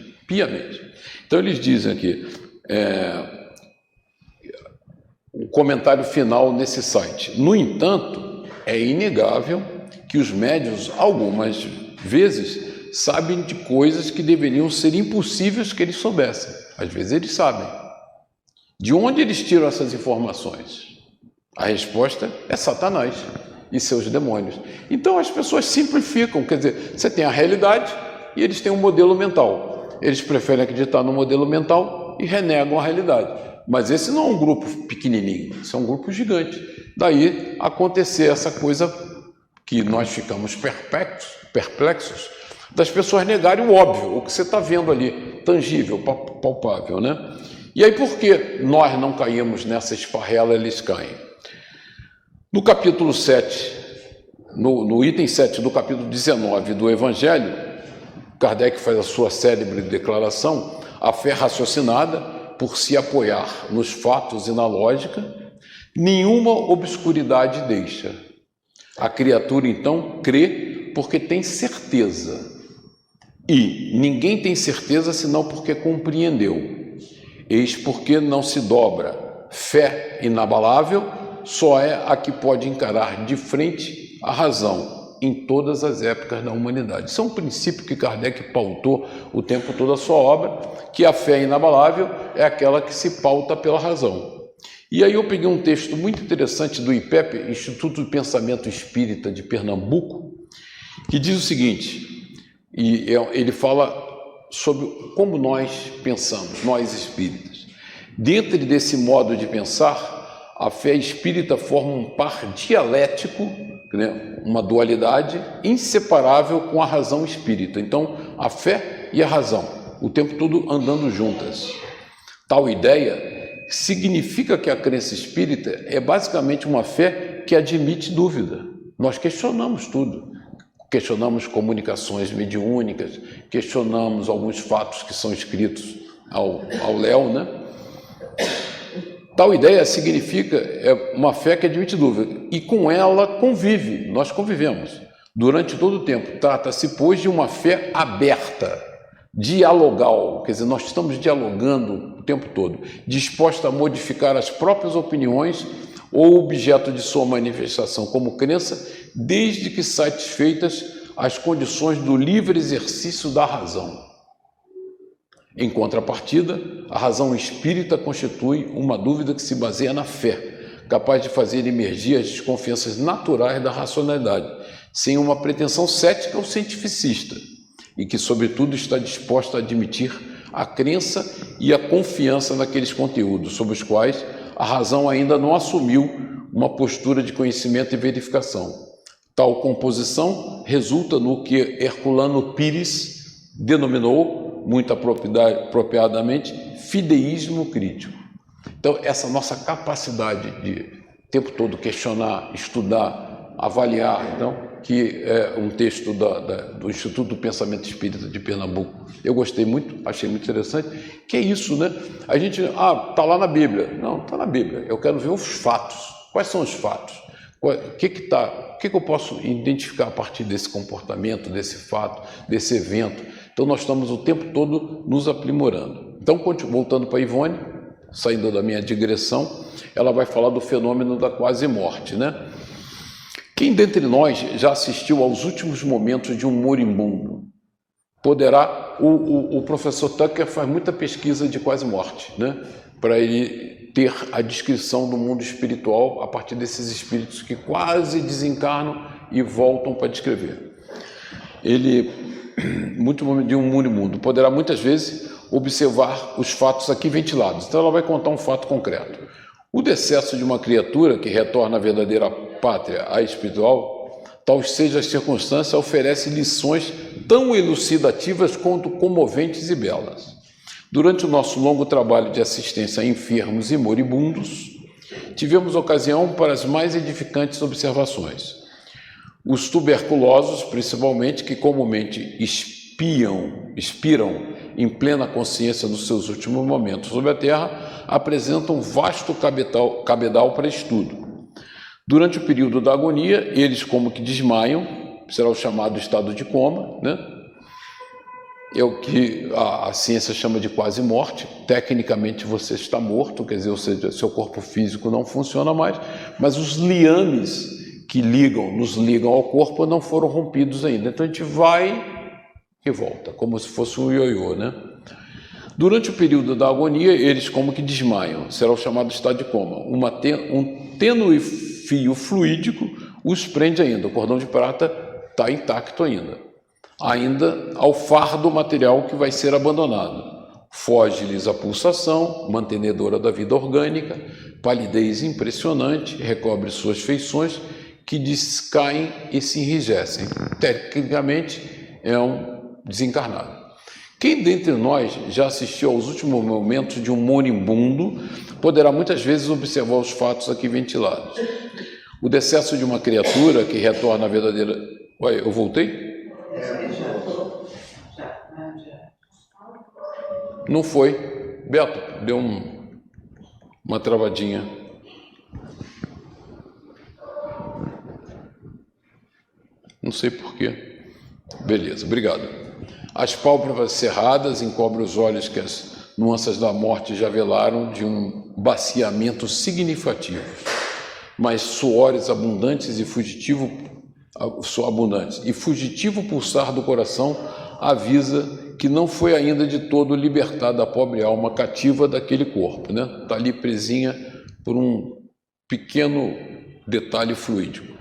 S3: Então eles dizem aqui, o comentário final nesse site: no entanto, é inegável que os médiuns, algumas vezes, sabem de coisas que deveriam ser impossíveis que eles soubessem. Às vezes eles sabem. De onde eles tiram essas informações? A resposta é Satanás e seus demônios. Então as pessoas simplificam, quer dizer, você tem a realidade e eles têm um modelo mental. Eles preferem acreditar no modelo mental e renegam a realidade. Mas esse não é um grupo pequenininho, esse é um grupo gigante. Daí acontecer essa coisa que nós ficamos perplexos, das pessoas negarem o óbvio, o que você está vendo ali, tangível, palpável, né? E aí por que nós não caímos nessa esparrela, eles caem? No capítulo 7, no item 7 do capítulo 19 do Evangelho, Kardec faz a sua célebre declaração: a fé raciocinada, por se apoiar nos fatos e na lógica, nenhuma obscuridade deixa. A criatura, então, crê porque tem certeza. E ninguém tem certeza senão porque compreendeu. Eis porque não se dobra. Fé inabalável só é a que pode encarar de frente a razão em todas as épocas da humanidade. Isso é um princípio que Kardec pautou o tempo todo a sua obra, que a fé inabalável é aquela que se pauta pela razão. E aí eu peguei um texto muito interessante do IPEP, Instituto de Pensamento Espírita de Pernambuco, que diz o seguinte, e ele fala sobre como nós pensamos, nós espíritas. Dentro desse modo de pensar, a fé espírita forma um par dialético, né, uma dualidade inseparável com a razão espírita. Então, a fé e a razão, o tempo todo andando juntas. Tal ideia significa que a crença espírita é basicamente uma fé que admite dúvida. Nós questionamos tudo. Questionamos comunicações mediúnicas, questionamos alguns fatos que são escritos ao léu, né? Tal ideia significa uma fé que admite dúvida, e com ela convive, nós convivemos durante todo o tempo. Trata-se, pois, de uma fé aberta, dialogal, quer dizer, nós estamos dialogando o tempo todo, disposta a modificar as próprias opiniões ou objeto de sua manifestação como crença, desde que satisfeitas as condições do livre exercício da razão. Em contrapartida, a razão espírita constitui uma dúvida que se baseia na fé, capaz de fazer emergir as desconfianças naturais da racionalidade, sem uma pretensão cética ou cientificista, e que, sobretudo, está disposta a admitir a crença e a confiança naqueles conteúdos sobre os quais a razão ainda não assumiu uma postura de conhecimento e verificação. Tal composição resulta no que Herculano Pires denominou, muito apropriadamente, fideísmo crítico. Então, essa nossa capacidade de o tempo todo questionar, estudar, avaliar, então, que é um texto do Instituto do Pensamento Espírita de Pernambuco. Eu gostei muito, achei muito interessante. Que é isso, né? A gente, está lá na Bíblia. Não, está na Bíblia. Eu quero ver os fatos. Quais são os fatos? O que eu posso identificar a partir desse comportamento, desse fato, desse evento? Então, nós estamos o tempo todo nos aprimorando. Então, voltando para a Ivone, saindo da minha digressão, ela vai falar do fenômeno da quase morte, né? Quem dentre nós já assistiu aos últimos momentos de um moribundo? Poderá, o professor Tucker faz muita pesquisa de quase morte, né? Para ele ter a descrição do mundo espiritual a partir desses espíritos que quase desencarnam e voltam para descrever. Ele, muito momento de um moribundo, poderá muitas vezes observar os fatos aqui ventilados. Então ela vai contar um fato concreto. O decesso de uma criatura que retorna à verdadeira pátria, a espiritual, tal seja a circunstância, oferece lições tão elucidativas quanto comoventes e belas. Durante o nosso longo trabalho de assistência a enfermos e moribundos, tivemos ocasião para as mais edificantes observações. Os tuberculosos, principalmente, que comumente expiram em plena consciência dos seus últimos momentos sobre a Terra, apresentam um vasto cabedal para estudo. Durante o período da agonia, eles como que desmaiam, será o chamado estado de coma, né? É o que a ciência chama de quase morte. Tecnicamente você está morto, quer dizer, ou seja, seu corpo físico não funciona mais, mas os liames que nos ligam ao corpo não foram rompidos ainda. Então a gente vai e volta, como se fosse um ioiô, né? Durante o período da agonia, eles como que desmaiam, será o chamado estado de coma. Um tênue fio fluídico os prende ainda, o cordão de prata está intacto ainda ao fardo material que vai ser abandonado. Foge-lhes a pulsação, mantenedora da vida orgânica, palidez impressionante, recobre suas feições, que descaem e se enrijecem. Tecnicamente, é um desencarnado. Quem dentre nós já assistiu aos últimos momentos de um moribundo poderá muitas vezes observar os fatos aqui ventilados. O decesso de uma criatura que retorna à verdadeira... Ué, eu voltei? Não foi. Beto, deu uma travadinha. Não sei porquê. Beleza, obrigado. As pálpebras cerradas encobrem os olhos que as nuances da morte já velaram de um baciamento significativo, mas suores abundantes e fugitivo pulsar do coração avisa que não foi ainda de todo libertada a pobre alma cativa daquele corpo, né? Está ali presinha por um pequeno detalhe fluídico.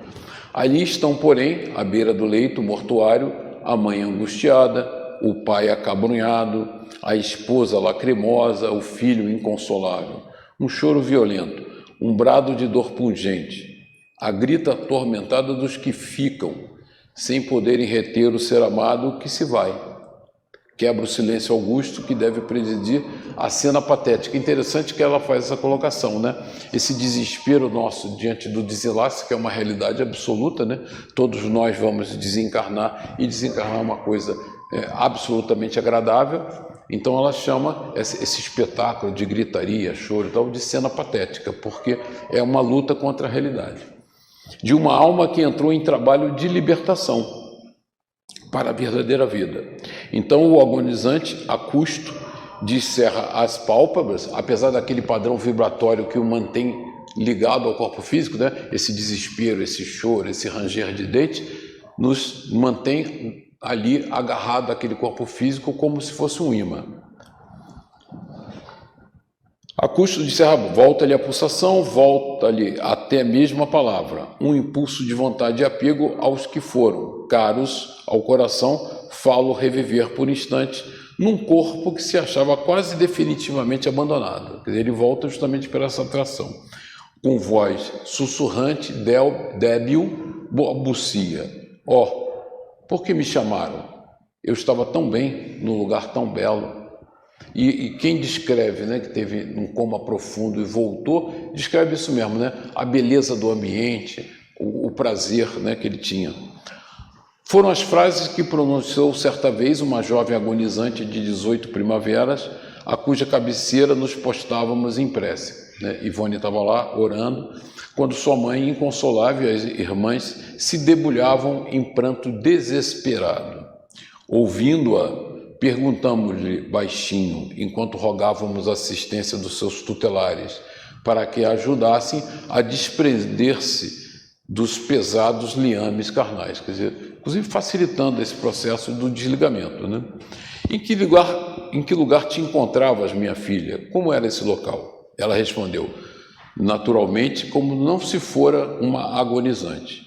S3: Ali estão, porém, à beira do leito mortuário, a mãe angustiada, o pai acabrunhado, a esposa lacrimosa, o filho inconsolável. Um choro violento, um brado de dor pungente, a grita atormentada dos que ficam, sem poderem reter o ser amado que se vai. Quebra o silêncio augusto que deve presidir a cena patética. Interessante que ela faz essa colocação, né? Esse desespero nosso diante do desenlace, que é uma realidade absoluta, né? Todos nós vamos desencarnar, e desencarnar é uma coisa absolutamente agradável. Então ela chama esse espetáculo de gritaria, choro e tal, de cena patética, porque é uma luta contra a realidade. De uma alma que entrou em trabalho de libertação para a verdadeira vida. Então o agonizante, a custo, descerra as pálpebras, apesar daquele padrão vibratório que o mantém ligado ao corpo físico, né? Esse desespero, esse choro, esse ranger de dente, nos mantém ali agarrado àquele corpo físico como se fosse um imã. A custo de serra, volta-lhe a pulsação, volta-lhe até mesmo a palavra, um impulso de vontade e apego aos que foram caros ao coração, falo reviver por instante num corpo que se achava quase definitivamente abandonado. Quer dizer, ele volta justamente por essa atração. Com voz sussurrante, débil, balbucia. Por que me chamaram? Eu estava tão bem, num lugar tão belo. E quem descreve, né, que teve um coma profundo e voltou, descreve isso mesmo, né? A beleza do ambiente, o prazer, né, que ele tinha. Foram as frases que pronunciou certa vez uma jovem agonizante de 18 primaveras, a cuja cabeceira nos postávamos em prece, né? Ivone estava lá orando, quando sua mãe, inconsolável, e as irmãs se debulhavam em pranto desesperado. Ouvindo-a, perguntamos-lhe baixinho, enquanto rogávamos a assistência dos seus tutelares, para que a ajudassem a desprender-se dos pesados liames carnais, quer dizer, inclusive facilitando esse processo do desligamento, né? Em que lugar te encontravas, minha filha? Como era esse local? Ela respondeu, naturalmente, como não se fora uma agonizante.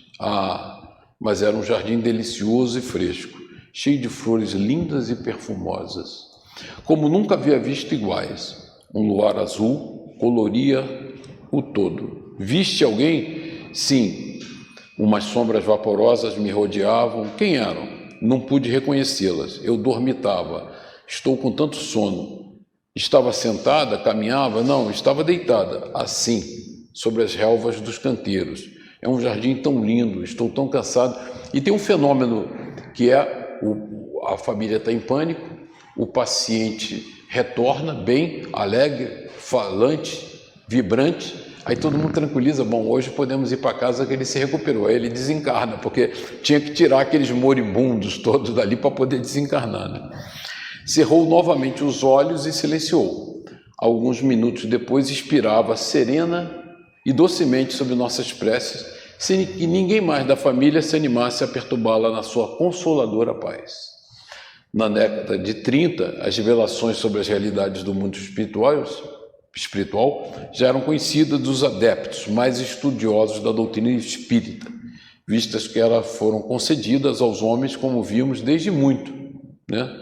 S3: Mas era um jardim delicioso e fresco, cheio de flores lindas e perfumosas, como nunca havia visto iguais. Um luar azul coloria o todo. Viste alguém? Sim. Umas sombras vaporosas me rodeavam. Quem eram? Não pude reconhecê-las. Eu dormitava. Estou com tanto sono. Estava sentada, caminhava? Não, estava deitada, assim, sobre as relvas dos canteiros. É um jardim tão lindo, estou tão cansado. E tem um fenômeno que é a família está em pânico, o paciente retorna bem, alegre, falante, vibrante, aí todo mundo tranquiliza, bom, hoje podemos ir para casa que ele se recuperou, aí ele desencarna, porque tinha que tirar aqueles moribundos todos dali para poder desencarnar, né? Cerrou novamente os olhos e silenciou. Alguns minutos depois expirava serena e docemente sobre nossas preces, sem que ninguém mais da família se animasse a perturbá-la na sua consoladora paz. Na década de 30, as revelações sobre as realidades do mundo espiritual já eram conhecidas dos adeptos mais estudiosos da doutrina espírita, vistas que elas foram concedidas aos homens, como vimos, desde muito, né?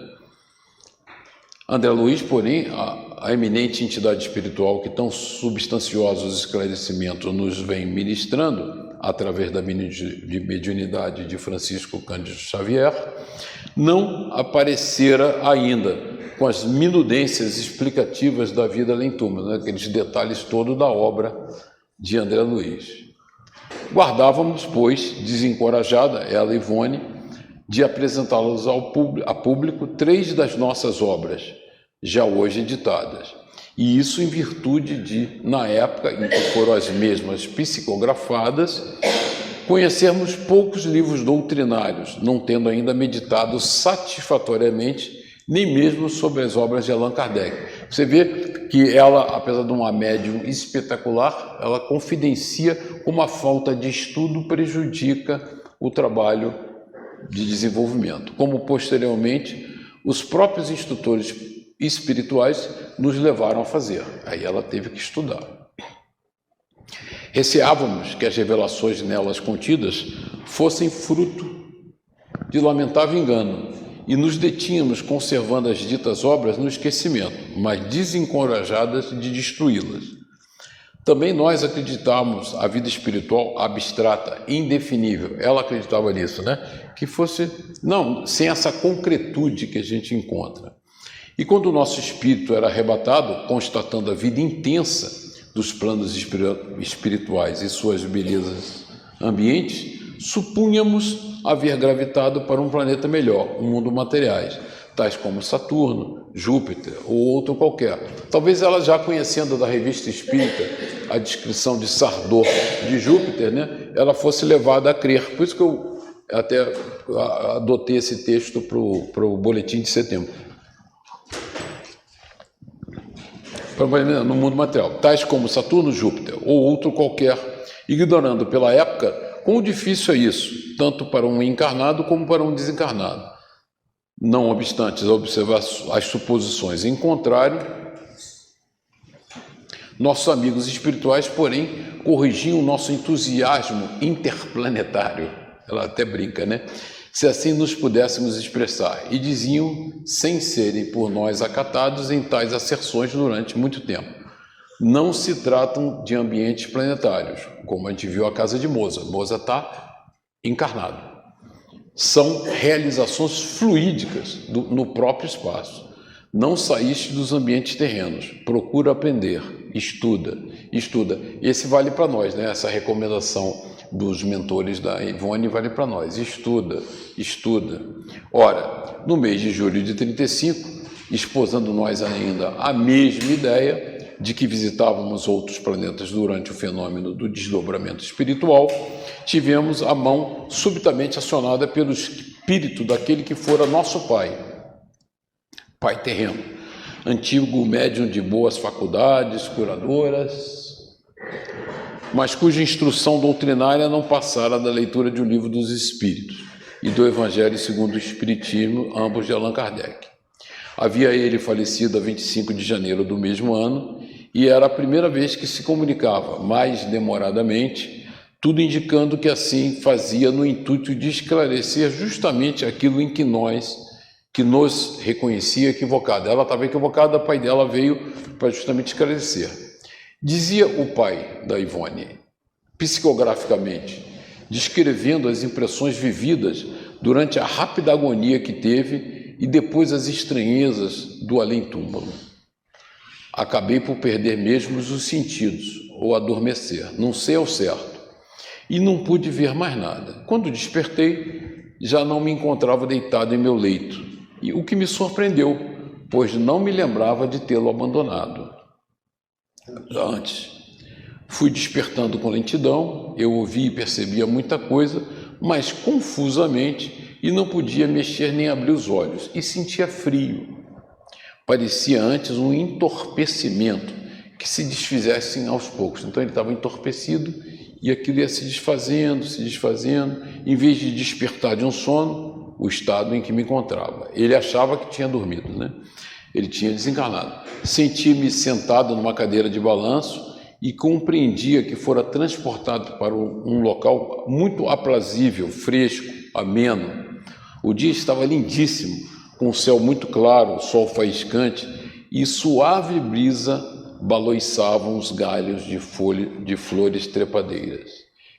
S3: André Luiz, porém, a eminente entidade espiritual que tão substanciosos esclarecimentos nos vem ministrando, através da mediunidade de Francisco Cândido Xavier, não aparecera ainda com as minudências explicativas da vida além-túmulo, né? Aqueles detalhes todos da obra de André Luiz. Guardávamos, pois, desencorajada, ela e Ivone, de apresentá-los a público 3 das nossas obras, já hoje editadas. E isso em virtude de, na época em que foram as mesmas psicografadas, conhecermos poucos livros doutrinários, não tendo ainda meditado satisfatoriamente nem mesmo sobre as obras de Allan Kardec. Você vê que ela, apesar de uma médium espetacular, ela confidencia como a falta de estudo prejudica o trabalho de desenvolvimento, como posteriormente os próprios instrutores espirituais nos levaram a fazer. Aí ela teve que estudar. Receávamos que as revelações nelas contidas fossem fruto de lamentável engano e nos detínhamos conservando as ditas obras no esquecimento, mas desencorajadas de destruí-las. Também nós acreditávamos a vida espiritual abstrata, indefinível. Ela acreditava nisso, né? Que fosse, não, sem essa concretude que a gente encontra. E quando o nosso espírito era arrebatado, constatando a vida intensa dos planos espirituais e suas belezas ambientes, supunhamos haver gravitado para um planeta melhor, um mundo materiais, tais como Saturno, Júpiter ou outro qualquer. Talvez ela já conhecendo da revista espírita a descrição de Sardor de Júpiter, né, ela fosse levada a crer. Por isso que eu até adotei esse texto para o boletim de setembro. No mundo material, tais como Saturno, Júpiter ou outro qualquer, ignorando pela época quão difícil é isso, tanto para um encarnado como para um desencarnado. Não obstante as suposições em contrário, nossos amigos espirituais, porém, corrigiam o nosso entusiasmo interplanetário. Ela até brinca, né? Se assim nos pudéssemos expressar, e diziam, sem serem por nós acatados em tais asserções durante muito tempo. Não se tratam de ambientes planetários, como a gente viu a casa de Mozart. Mozart está encarnado. São realizações fluídicas no próprio espaço. Não saíste dos ambientes terrenos. Procura aprender, estuda. Esse vale para nós, né? Essa recomendação dos mentores da Ivone vale para nós. Estuda. Ora, no mês de julho de 35, esposando nós ainda a mesma ideia de que visitávamos outros planetas durante o fenômeno do desdobramento espiritual, tivemos a mão subitamente acionada pelo espírito daquele que fora nosso pai terreno, antigo médium de boas faculdades curadoras, mas cuja instrução doutrinária não passara da leitura de um livro dos Espíritos e do Evangelho segundo o Espiritismo, ambos de Allan Kardec. Havia ele falecido a 25 de janeiro do mesmo ano e era a primeira vez que se comunicava, mais demoradamente, tudo indicando que assim fazia no intuito de esclarecer justamente aquilo em que nos reconhecia equivocado. Ela estava equivocada, o pai dela veio para justamente esclarecer. Dizia o pai da Ivone, psicograficamente, descrevendo as impressões vividas durante a rápida agonia que teve e depois as estranhezas do além-túmulo. Acabei por perder mesmo os sentidos, ou adormecer, não sei ao certo, e não pude ver mais nada. Quando despertei, já não me encontrava deitado em meu leito, e o que me surpreendeu, pois não me lembrava de tê-lo abandonado. Antes, fui despertando com lentidão, eu ouvi e percebia muita coisa, mas confusamente, e não podia mexer nem abrir os olhos, e sentia frio. Parecia antes um entorpecimento que se desfizesse aos poucos. Então ele estava entorpecido e aquilo ia se desfazendo, em vez de despertar de um sono, o estado em que me encontrava. Ele achava que tinha dormido, né? Ele tinha desencarnado. Sentia-me sentado numa cadeira de balanço e compreendia que fora transportado para um local muito aprazível, fresco, ameno. O dia estava lindíssimo, com o céu muito claro, o sol faiscante e suave brisa baloiçavam os galhos de flores trepadeiras,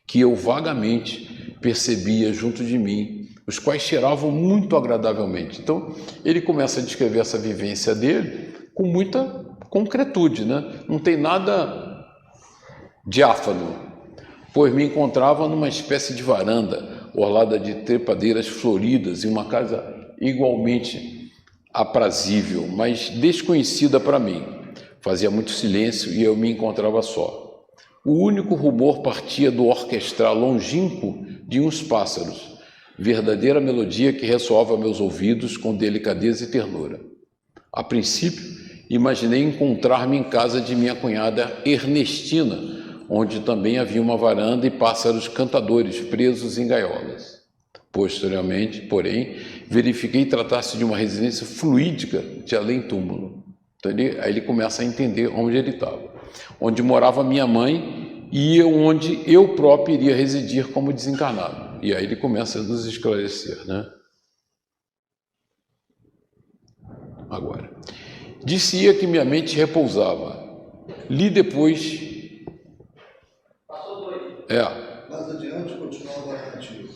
S3: que eu vagamente percebia junto de mim, os quais cheiravam muito agradavelmente. Então, ele começa a descrever essa vivência dele com muita concretude, né? Não tem nada diáfano, pois me encontrava numa espécie de varanda, orlada de trepadeiras floridas, em uma casa igualmente aprazível, mas desconhecida para mim. Fazia muito silêncio e eu me encontrava só. O único rumor partia do orquestrar longínquo de uns pássaros, verdadeira melodia que ressoava meus ouvidos com delicadeza e ternura. A princípio, imaginei encontrar-me em casa de minha cunhada Ernestina, onde também havia uma varanda e pássaros cantadores presos em gaiolas. Posteriormente, porém, verifiquei tratar-se de uma residência fluídica de além-túmulo. Então, aí ele começa a entender onde ele estava. Onde morava minha mãe e onde eu próprio iria residir como desencarnado. E aí ele começa a nos esclarecer, né? Agora, disse-ia que minha mente repousava. Li depois...
S1: Mais adiante, continuava ativo.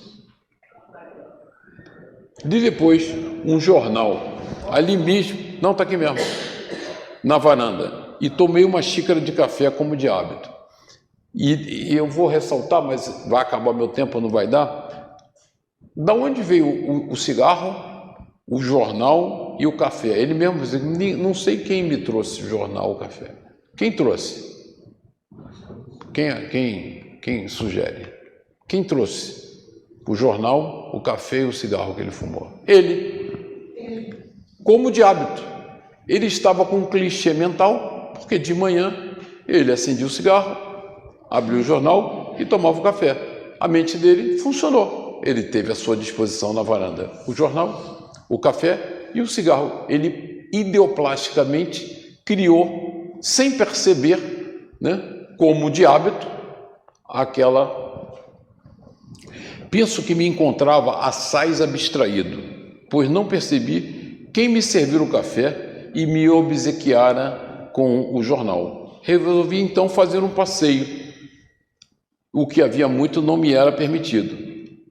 S3: Li depois um jornal, ali mesmo, não, está aqui mesmo, na varanda, e tomei uma xícara de café como de hábito. E eu vou ressaltar, mas vai acabar meu tempo, não vai dar. Da onde veio o cigarro, o jornal e o café? Ele mesmo disse, não sei quem me trouxe o jornal, o café. Quem trouxe? Quem sugere? Quem trouxe o jornal, o café e o cigarro que ele fumou? Ele. Como de hábito. Ele estava com um clichê mental, porque de manhã ele acendia o cigarro, abria o jornal e tomava o café. A mente dele funcionou. Ele teve à sua disposição na varanda o jornal, o café e o cigarro. Ele ideoplasticamente criou, sem perceber, né, como de hábito, aquela... Penso que me encontrava assaz abstraído, pois não percebi quem me servira o café e me obsequiara com o jornal. Resolvi então fazer um passeio, o que havia muito não me era permitido,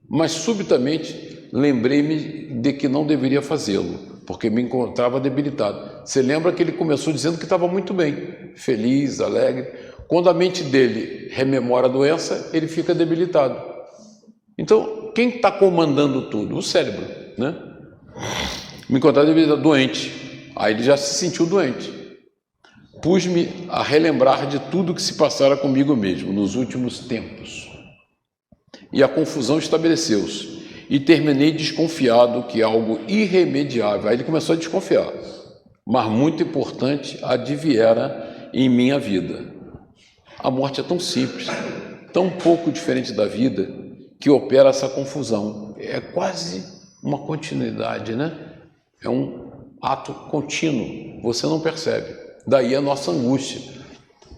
S3: mas subitamente lembrei-me de que não deveria fazê-lo, porque me encontrava debilitado. Você lembra que ele começou dizendo que estava muito bem, feliz, alegre. Quando a mente dele rememora a doença, ele fica debilitado. Então, quem está comandando tudo? O cérebro, né? Me encontrava debilitado, doente. Aí ele já se sentiu doente. Pus-me a relembrar de tudo que se passara comigo mesmo nos últimos tempos. E a confusão estabeleceu-se. E terminei desconfiado que algo irremediável. Aí ele começou a desconfiar. Mas muito importante adviera em minha vida. A morte é tão simples, tão pouco diferente da vida, que opera essa confusão. É quase uma continuidade, né? É um ato contínuo. Você não percebe. Daí a nossa angústia.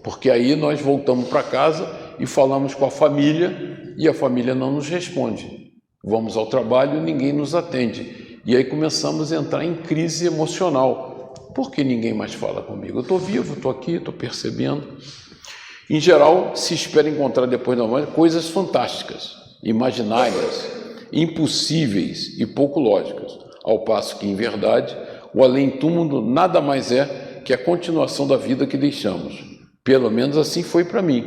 S3: Porque aí nós voltamos para casa e falamos com a família e a família não nos responde. Vamos ao trabalho e ninguém nos atende. E aí começamos a entrar em crise emocional. Por que ninguém mais fala comigo? Eu estou vivo, estou aqui, estou percebendo. Em geral, se espera encontrar depois da morte coisas fantásticas, imaginárias, impossíveis e pouco lógicas, ao passo que, em verdade, o além-túmulo nada mais é que a continuação da vida que deixamos. Pelo menos assim foi para mim.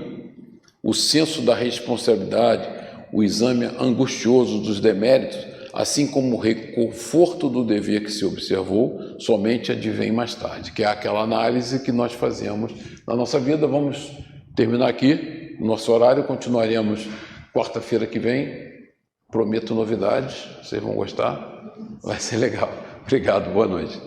S3: O senso da responsabilidade, o exame angustioso dos deméritos, assim como o reconforto do dever que se observou, somente advém mais tarde, que é aquela análise que nós fazemos na nossa vida. Vamos terminar aqui, nosso horário, continuaremos quarta-feira que vem. Prometo novidades, vocês vão gostar, vai ser legal. Obrigado, boa noite.